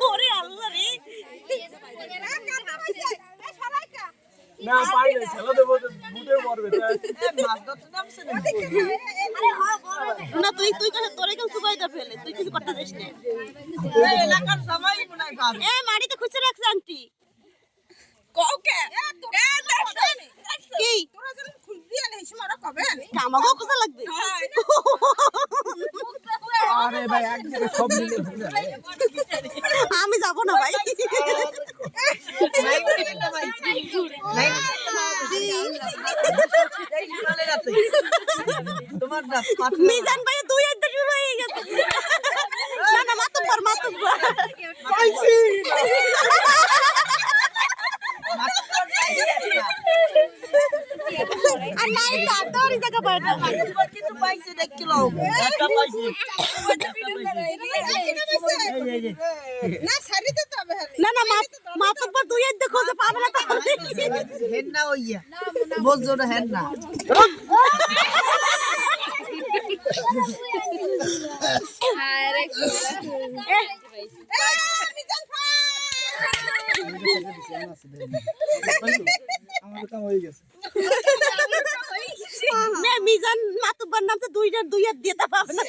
ওরে আল্লাহ রে না পাই না ছেলে দেবো বুটে পড়বে মাছ ধরতে নামছে না তুই কাছে তোরে কেউ সুবাইদা ফেলে তুই কিছু করতে যাস না এই এলাকার সবাই মনে হয় ভালো এ মাটিতে খুঁজে রাখছ আংটি কোকে কি তোরা যখন খুঁজবি আনে হিসমারা কবে আনে আমাকেও কোথা লাগবে আরে ভাই এক জায়গায় সব মিলে ঘুরে আমি যাব না ভাই তোমার না মিজান ভাই দুই একটা শুরু হয়ে গেছে না না মাতুব্বর পাইছি আর নাই তো তোর জায়গা পায়না কিন্তু পাইছে দেখ কিলো একটা পাইছি না সারিতে তো হবে না না মাতুব্বর দুই একটা খোঁজে পাবে না তাহলে হেন না ওইয়া বুঝছো না হেন না আরে আমার কাম হয়ে গেছে মিজান মাতুব্বর নাম তো দুই হাত দিয়ে তা পাবে না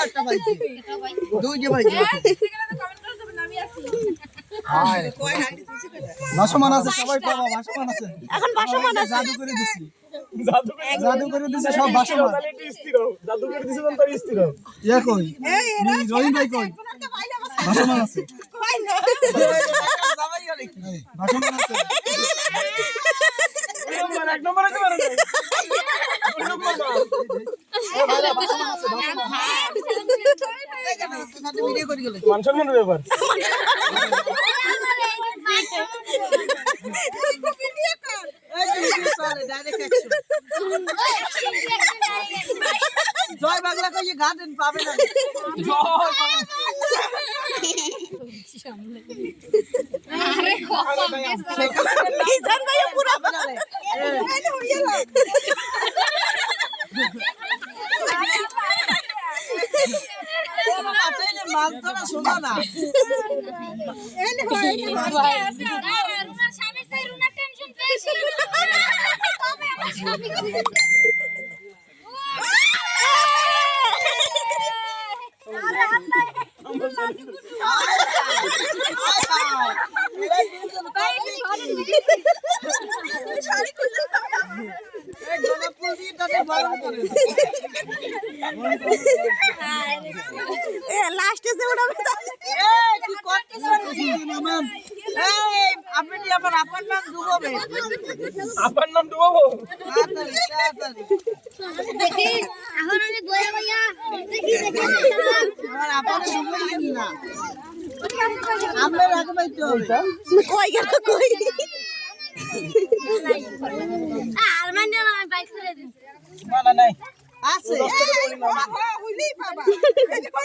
একটা পাইছি দুইটা পাইছি ভাসমান আছে সবাই পাবা ভাসমান আছে এখন ভাসমান আছে জাদু করে দিছি জাদু করে দিছে সব ভাসমান জাদু করে দিছে তো স্থির ইয়া কই রহিম ভাই কই ভাসমান আছে ভাসমান আছে এক নম্বর আছে মানে দুই নম্বর এ ভাই ভাসমান আছে ভাসমান ভিডিও করে গেল মান সম্মানের ব্যাপার জয় বাংলা কইয়ে গার্ডেন পাবে না আরে মিজান ভাই পুরো মাছ ধরা শোনা না লাস্টে যে উড়াবে আপনি আমার আপনার নাম ডুবোবে আপনার নাম ডুবোবো দেখি এখন আমি বইয়া বইয়া দেখি দেখি আমার আপনার ডুবোবেন না আমরা রাখবাই তো কই গেল কই আর মানে আমি বাইক করে দিই না নাই আছে হইলি বাবা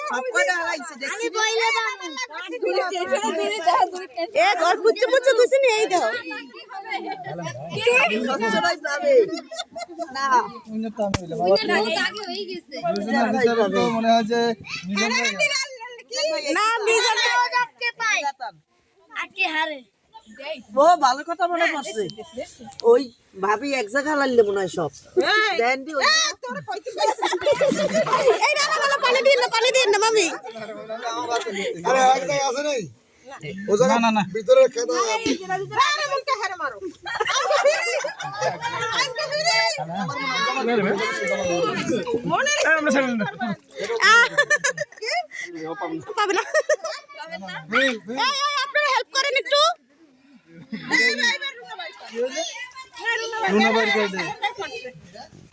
সবকটা হারাইছে আমি দেখছি বইলে এ ঘর খুঁজছে পুচ্ছে তুই নি এই দাও সবচড়াই যাবে না উন্নত আমি হইলাম বাবা আগে হয়ে গেছে দুজনের ভিতরে তো মনে হয় যে নিজন হয়ে গেল না মিজান আজকে পাই আজকে হারে ও ভালো কথা মনে পড়ছে ওই ভাবি এক জায়গা লাইলে মনে হয় সব দেন দি ওই এই না না পানি দিন না মামি আরে এক জায়গায় আছে নাই ও জায়গা না না ভিতরে খেদা আরে মুখে হারে মারো পাবে না এই আপনারা হেল্প করেন একটু রুনা বাইর করে দে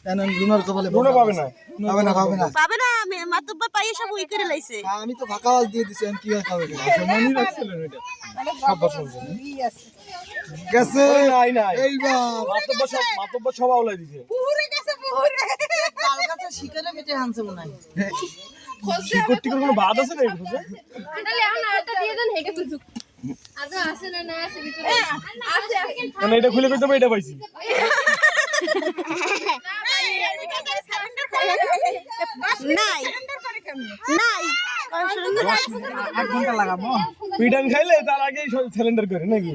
কেন রুনার কপালে রুনা পাবে না পাবে না পাবে না আমি মাতুব্বা পাইয়ে সব উই করে লাইছে আমি তো ফাঁকা আওয়াজ দিয়ে দিছি আমি কি হয় খাবে সম্মানই রাখছিলেন এটা সব বছর গেছে এইবার মাতব্বর সব আউলাই দিছে পুরে গেছে পুরে কাল কাছে শিকারে মেটে হানছে মনে হয় শিকড় টিকড় কোনো বাদ আছে না বুঝে আন্ডালে এখন আরেকটা দিয়ে দেন হেগে তুই আজ আসে না না আসে ভিতরে আসে মানে এটা খুলে কইতে এটা পাইছি না ভাই নাই নাই 8 ঘন্টা লাগাবো পিটান খাইলে তার আগেই সিলিন্ডার করে নাকি